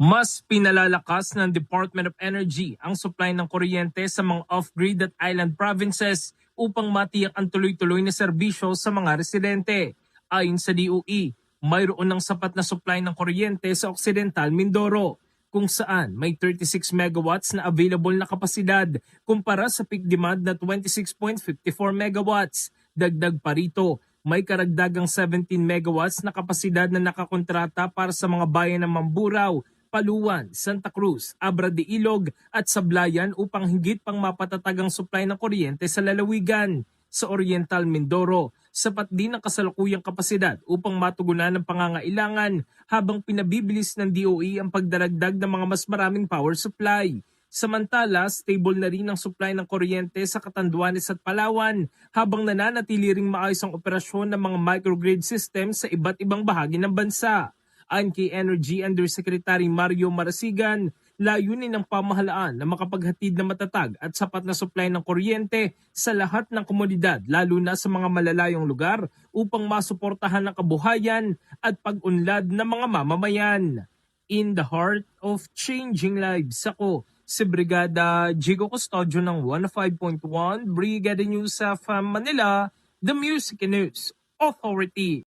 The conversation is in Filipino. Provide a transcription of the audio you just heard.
Mas pinalalakas ng Department of Energy ang supply ng kuryente sa mga off-grid at island provinces upang matiyak ang tuloy-tuloy na serbisyo sa mga residente. Ayon sa DOE, mayroon ng sapat na supply ng kuryente sa Occidental Mindoro, kung saan may 36 megawatts na available na kapasidad kumpara sa peak demand na 26.54 megawatts. Dagdag pa rito, may karagdagang 17 megawatts na kapasidad na nakakontrata para sa mga bayan ng Mamburao, Paluan, Santa Cruz, Abra de Ilog at Sablayan upang higit pang mapatatag ang supply ng kuryente sa lalawigan. Sa Oriental Mindoro, sapat din ang kasalukuyang kapasidad upang matugunan ang pangangailangan habang pinabibilis ng DOE ang pagdaragdag ng mga mas maraming power supply. Samantala, stable na rin ang supply ng kuryente sa Catanduanes at Palawan habang nananatili ring maayos ang operasyon ng mga microgrid system sa iba't ibang bahagi ng bansa. Ayon kay Energy Undersecretary Mario Marasigan, layunin ng pamahalaan na makapaghatid na matatag at sapat na supply ng kuryente sa lahat ng komunidad lalo na sa mga malalayong lugar upang masuportahan ang kabuhayan at pag-unlad ng mga mamamayan. In the heart of changing lives, ako si Brigada Jigo Custodio ng 105.1 Brigada News of Manila, the Music News Authority.